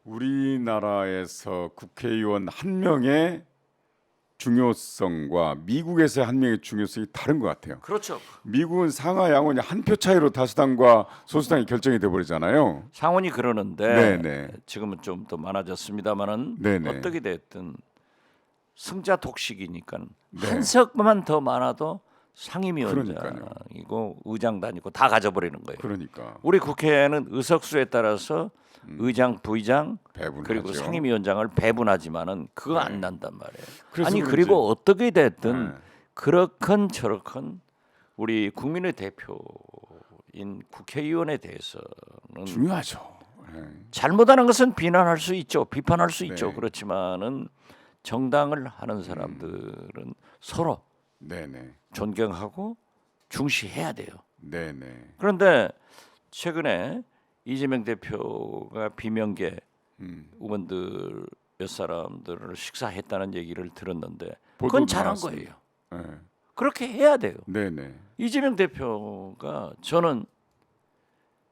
우리나라에서 국회의원 한 명의 중요성과 미국에서의 한 명의 중요성이 다른 것 같아요. 그렇죠. 미국은 상하 양원이 한 표 차이로 다수당과 소수당이 결정이 돼 버리잖아요. 상원이 그러는데 네네. 지금은 좀 더 많아졌습니다만은 네네. 어떻게 됐든 승자 독식이니까 네. 한 석만 더 많아도 그러니까요. 상임위원장이고 의장단이고 다 가져버리는 거예요. 그러니까 우리 국회는 의석수에 따라서 의장, 부의장 배분하죠. 그리고 상임위원장을 배분하지만은 그거 안 난단 말이에요. 그래서 아니 그런지- 그리고 어떻게 됐든 네. 그렇건 저렇건 우리 국민의 대표인 국회의원에 대해서는 중요하죠. 잘못하는 것은 비난할 수 있죠, 비판할 수 있죠. 네. 그렇지만은 정당을 하는 사람들은 서로 네네. 존경하고 중시해야 돼요. 네네. 그런데 최근에 이재명 대표가 비명계 의원들 몇 사람들을 식사했다는 얘기를 들었는데 그건 보도도 잘한 나왔습니다. 거예요. 네. 그렇게 해야 돼요. 네네. 이재명 대표가 저는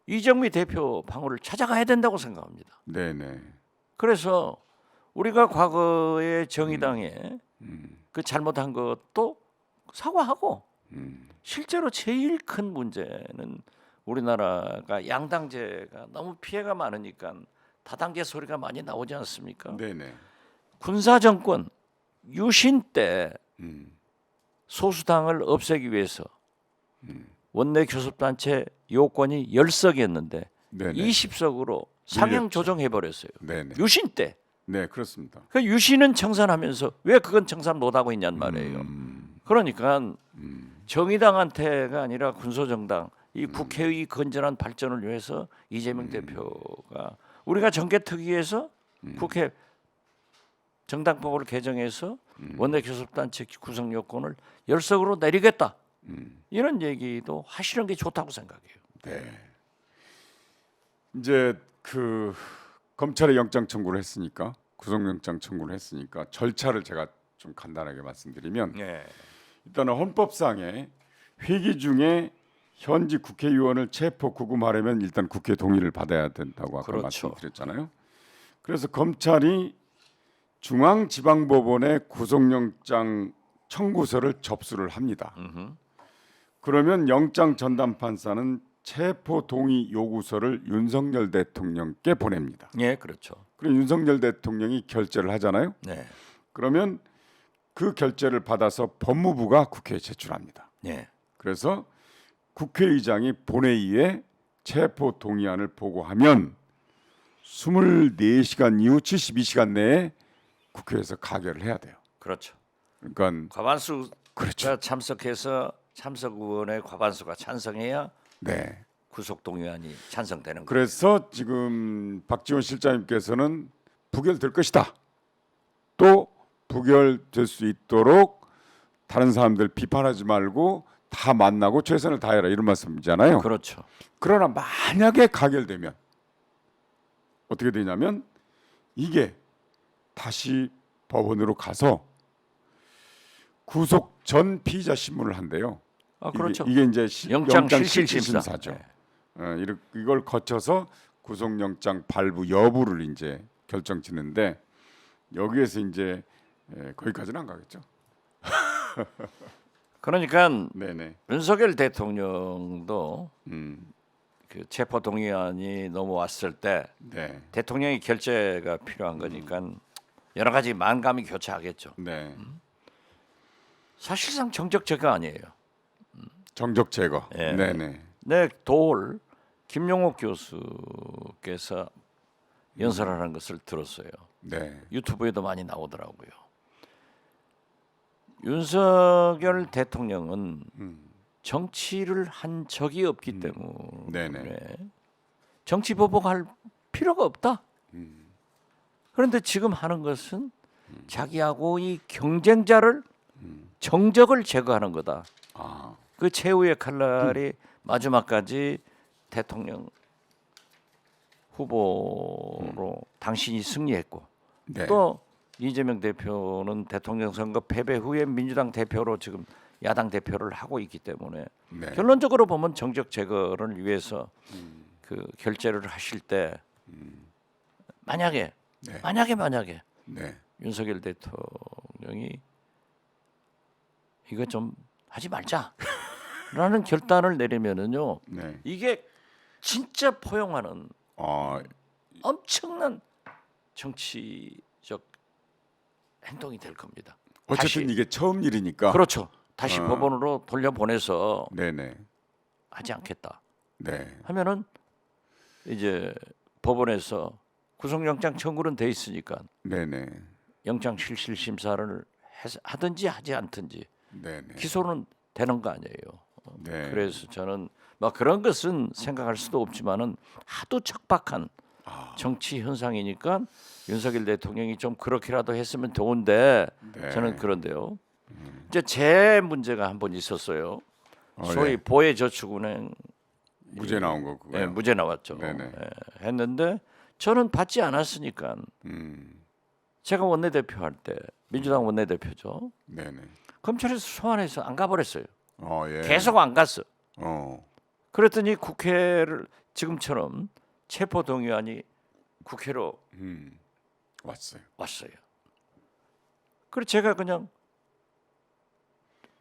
이정미 대표 방어를 찾아가야 된다고 생각합니다. 네네. 그래서 우리가 과거에 정의당에 그 잘못한 것도 사과하고 실제로 제일 큰 문제는 우리나라가 양당제가 너무 피해가 많으니까 다당제 소리가 많이 나오지 않습니까? 네네. 군사 정권 유신 때 음. 소수당을 없애기 위해서 원내 교섭단체 요건이 10석이었는데 네네. 20석으로 상향 밀렸죠. 조정해 버렸어요. 네네. 유신 때. 네 그렇습니다. 그 유신은 청산하면서 왜 그건 청산 못 하고 있냔 말이에요. 그러니까 정의당한테가 아니라 군소정당 이 국회의 건전한 발전을 위해서 이재명 대표가 우리가 정개특위에서 국회 정당법을 개정해서 원내 교섭단체 구성 요건을 10석으로 내리겠다. 이런 얘기도 하시는 게 좋다고 생각해요. 네. 이제 그 검찰에 영장 청구를 했으니까 구속영장 청구를 했으니까 절차를 제가 좀 간단하게 말씀드리면 예. 일단은 헌법상에 회기 중에 현직 국회의원을 체포 구금하려면 일단 국회 동의를 받아야 된다고 아까 그렇죠. 말씀드렸잖아요. 그래서 검찰이 중앙지방법원에 구속영장 청구서를 접수를 합니다. 그러면 영장 전담 판사는 체포 동의 요구서를 윤석열 대통령께 보냅니다. 예, 그렇죠. 그럼 윤석열 대통령이 결재를 하잖아요. 네. 그러면 그 결재를 받아서 법무부가 국회에 제출합니다. 예. 그래서 국회의장이 본회의에 체포 동의안을 보고하면 24시간 이후 72시간 내에 국회에서 가결을 해야 돼요. 그렇죠. 그러니까 과반수가 그렇죠. 참석해서 참석 의원의 과반수가 찬성해야 네. 구속 동의안이 찬성되는 거예요. 그래서 지금 박지원 실장님께서는 부결될 것이다. 또 부결될 수 있도록 다른 사람들 비판하지 말고 다 만나고 최선을 다해라 이런 말씀이잖아요. 그렇죠. 그러나 만약에 가결되면 어떻게 되냐면 이게 다시 법원으로 가서 구속 전 피의자 신문을 한대요. 아, 그렇죠. 이게 이제 영장 영장 실질심사. 실질심사죠. 네. 이걸 거쳐서 구속영장 발부 여부를 이제 결정짓는데 여기에서 이제 거기까지는 안 가겠죠. 그러니까 네네. 윤석열 대통령도 음, 그 체포 동의안이 넘어왔을 때 네, 대통령이 결재가 필요한 거니까 여러 가지 만감이 교차하겠죠. 네. 사실상 정적 제거 아니에요. 정적 제거. 예. 네네. 내 도올 김용옥 교수께서 연설하는 것을 들었어요. 네. 유튜브에도 많이 나오더라고요. 윤석열 대통령은 정치를 한 적이 없기 때문에 네네. 정치 보복할 필요가 없다. 그런데 지금 하는 것은 자기하고의 경쟁자를 정적을 제거하는 거다. 아, 그 최후의 칼날이 마지막까지 대통령 후보로 당신이 승리했고 네. 또 이재명 대표는 대통령 선거 패배 후에 민주당 대표로 지금 야당 대표를 하고 있기 때문에 네. 결론적으로 보면 정적 제거를 위해서 그 결재를 하실 때 만약에 네. 만약에 네. 윤석열 대통령이 이거 좀 하지 말자라는 결단을 내리면은요, 네. 이게 진짜 포용하는 아, 엄청난 정치적 행동이 될 겁니다. 어쨌든 이게 처음 일이니까. 그렇죠. 다시 어. 법원으로 돌려보내서 네네. 하지 않겠다 네. 하면은 이제 법원에서 구속영장 청구는 돼 있으니까 네네. 영장 실질 심사를 하든지 하지 않든지 네네. 기소는 되는 거 아니에요. 네. 그래서 저는 막 그런 것은 생각할 수도 없지만은 하도 척박한 정치 현상이니까 윤석열 대통령이 좀 그렇게라도 했으면 좋은데 네. 저는 그런데요. 이제 제 문제가 한 번 있었어요. 소위 예. 보혜저축은행 무죄 나온 거 그거요. 예, 무죄 나왔죠. 네네. 예, 했는데 저는 받지 않았으니까 제가 원내대표 할 때 민주당 원내대표죠. 네네. 검찰에서 소환해서 안 가버렸어요. 예. 계속 안 갔어. 어. 그랬더니 국회를 지금처럼 체포동의안이 국회로 왔어요. 왔어요. 그래서 제가 그냥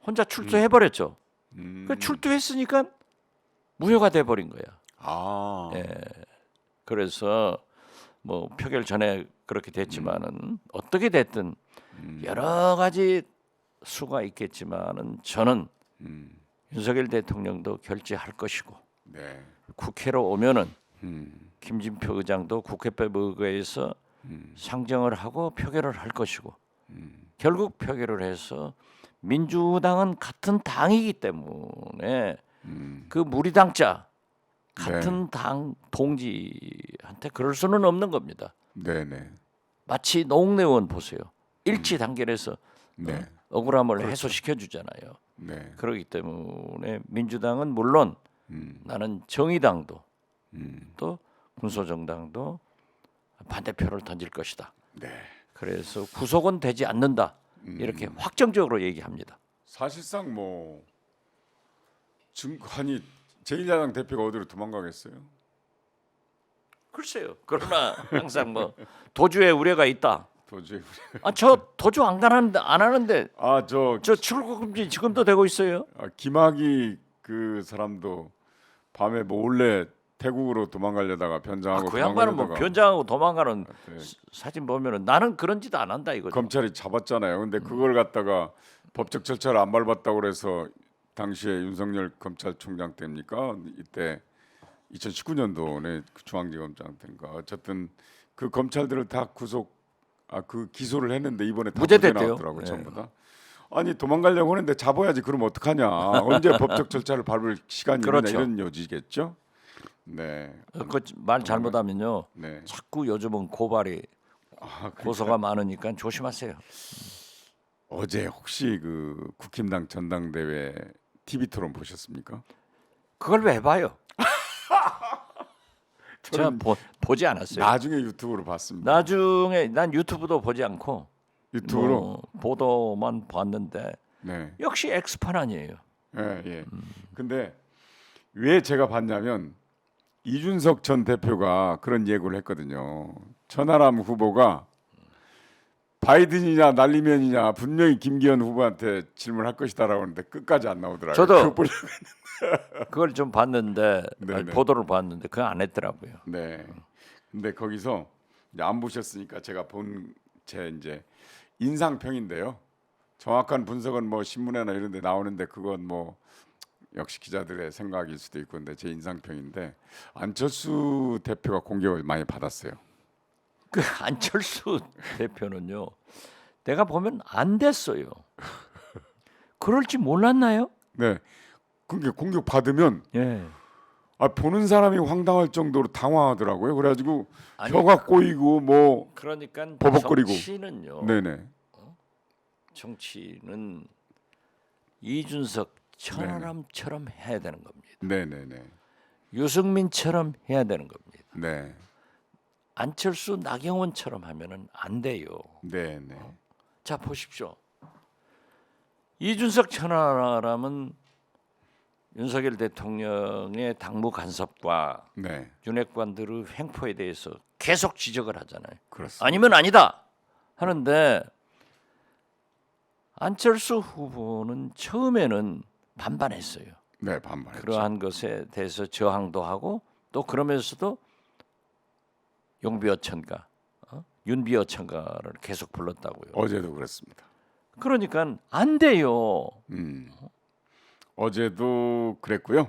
혼자 출두해버렸죠. 그 출두했으니까 무효가 돼버린 거야. 아. 예. 그래서 뭐 표결 전에 그렇게 됐지만은 어떻게 됐든 여러 가지 수가 있겠지만은 저는 윤석열 대통령도 결재할 것이고 네. 국회로 오면은 김진표 의장도 국회법 의거에서 상정을 하고 표결을 할 것이고 결국 표결을 해서 민주당은 같은 당이기 때문에 그 무리당자 같은 당 동지한테 그럴 수는 없는 겁니다. 네네. 마치 노웅래원 보세요. 일치 단결해서 네. 억울함을 해소시켜 주잖아요. 네. 그렇기 때문에 민주당은 물론 나는 정의당도 또 군소정당도 반대표를 던질 것이다. 네. 그래서 구속은 되지 않는다. 이렇게 확정적으로 얘기합니다. 사실상 뭐 증권이 제1야당 대표가 어디로 도망가겠어요? 글쎄요. 그러나 항상 뭐 도주에 우려가 있다. 도저히. 저 도주 안 하는데 아저 저 출국 금지 지금도 되고 있어요. 김학의 그 사람도 밤에 몰래 태국으로 도망가려다가 변장하고 그 양반은 뭐 도망가려다가 변장하고 도망가는 네. 사진 보면은 나는 그런 짓 안 한다 이거죠. 검찰이 잡았잖아요. 근데 그걸 갖다가 법적 절차를 안 밟았다고 그래서 당시에 윤석열 검찰총장 때입니까? 이때 2019년도에 중앙지검장 때인가 어쨌든 그 검찰들을 다 그 기소를 했는데 이번에 다 무죄 무죄됐대요. 나왔더라고 네. 전부 다. 아니 도망가려고 하는데 잡아야지. 그럼 어떡하냐? 언제 법적 절차를 밟을 시간이 그렇죠. 있느냐 이런 여지겠죠. 네. 그말 잘못하면요. 네. 자꾸 요즘은 고발이 고소가 많으니까 조심하세요. 어제 혹시 그 국힘당 전당대회 TV 토론 보셨습니까? 그걸 왜 봐요? 제가 보지 않았어요. 나중에 유튜브로 봤습니다. 나중에 난 유튜브도 보지 않고 유튜브로. 뭐 보도만 봤는데 네. 역시 엑스판 아니에요. 예, 예. 근데 왜 제가 봤냐면 이준석 전 대표가 그런 예고를 했거든요. 천하람 후보가 바이든이냐 날리면이냐 분명히 김기현 후보한테 질문할 것이다라고 하는데 끝까지 안 나오더라고요. 저도 그거 보려고 그걸 좀 봤는데 네네. 보도를 봤는데 그거 안 했더라고요. 네. 근데 거기서 이제 안 보셨으니까 제가 본 제 이제 인상평인데요. 정확한 분석은 뭐 신문에나 이런 데 나오는데 그건 뭐 역시 기자들의 생각일 수도 있고 근데 제 인상평인데 안철수 대표가 공격을 많이 받았어요. 그 안철수 대표는요. 내가 보면 안 됐어요. 그럴지 몰랐나요? 네. 그게 공격 받으면 예. 보는 사람이 황당할 정도로 당황하더라고요. 그래가지고 아니, 혀가 꼬이고 뭐 그러니까 버벅거리고. 정치는요. 네네. 정치는 이준석 천하람처럼 해야 되는 겁니다. 네네네. 유승민처럼 해야 되는 겁니다. 네. 안철수 나경원처럼 하면은 안 돼요. 네네. 자 보십시오. 이준석 천하람은 윤석열 대통령의 당무 간섭과 네, 윤핵관들의 횡포에 대해서 계속 지적을 하잖아요. 그렇습니다. 아니면 아니다 하는데 안철수 후보는 처음에는 반반했어요. 네, 반발했죠. 그러한 것에 대해서 저항도 하고 또 그러면서도 용비어천가, 윤비어천가를 계속 불렀다고요. 어제도 그랬습니다. 그러니까 안 돼요. 어제도 그랬고요.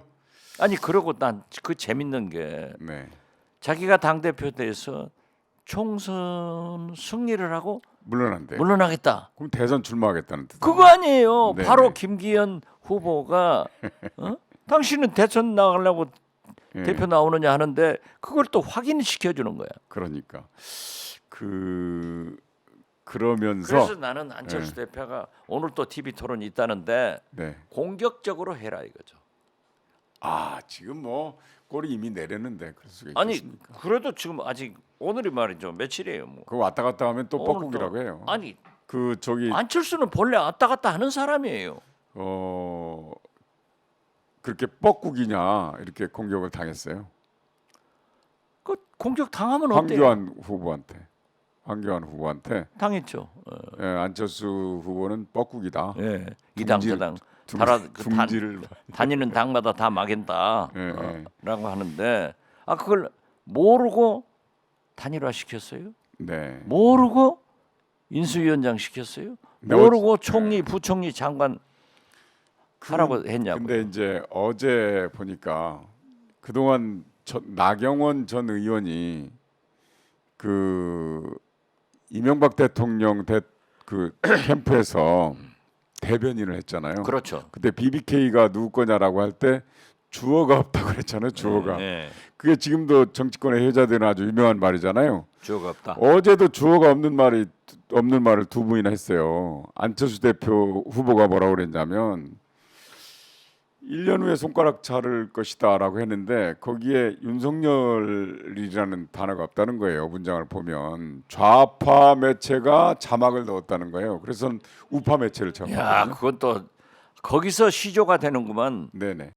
아니 그러고 난 그 재밌는 게 네, 자기가 당 대표 돼서 총선 승리를 하고 물러난대. 물러나겠다. 그럼 대선 출마하겠다는 뜻. 그거 아니에요. 네, 바로 네. 김기현 후보가 당신은 대선 나가려고 예, 대표 나오느냐 하는데 그걸 또 확인시켜 주는 거야. 그러니까 그러면서 그래서 나는 안철수 대표가 오늘 또 TV 토론이 있다는데 네. 공격적으로 해라 이거죠. 아 지금 뭐 꼴이 이미 내렸는데 그럴 수가 아니 있겠습니까? 그래도 지금 아직 오늘이 말이죠. 며칠이에요, 뭐. 그 왔다 갔다 하면 또 오늘 뻐꾸기라고 또- 해요. 아니 그 저기 안철수는 본래 왔다 갔다 하는 사람이에요. 그렇게 뻐꾸기냐 이렇게 공격을 당했어요. 그 공격 당하면 어때요? 황교안 후보한테 당했죠. 예, 안철수 후보는 뻐꾸기다. 예, 이당 둥지를- 저당 둥지를 다니는 당마다 다 막인다. 예. 라고 하는데 그걸 모르고 단일화 시켰어요? 네. 모르고 인수위원장 시켰어요? 네, 모르고 총리, 부총리, 장관 하라고 했냐고. 근데 이제 어제 보니까 그동안 나경원 전 의원이 그 이명박 대통령 그 캠프에서 대변인을 했잖아요. 그렇죠. 그때 BBK가 누구 거냐라고 할 때 주어가 없다고 그랬잖아요. 주어가. 네, 그게 지금도 정치권의 해자되는 아주 유명한 말이잖아요. 주어가 없다. 어제도 주어가 없는 말을 두 분이나 했어요. 안철수 대표 후보가 뭐라고 그랬냐면 1년 후에 손가락 자를 것이다라고 했는데 거기에 윤석열이라는 단어가 없다는 거예요. 문장을 보면 좌파 매체가 자막을 넣었다는 거예요. 그래서 우파 매체를 야, 참고하거든요. 그건 또 거기서 시조가 되는구만. 네네.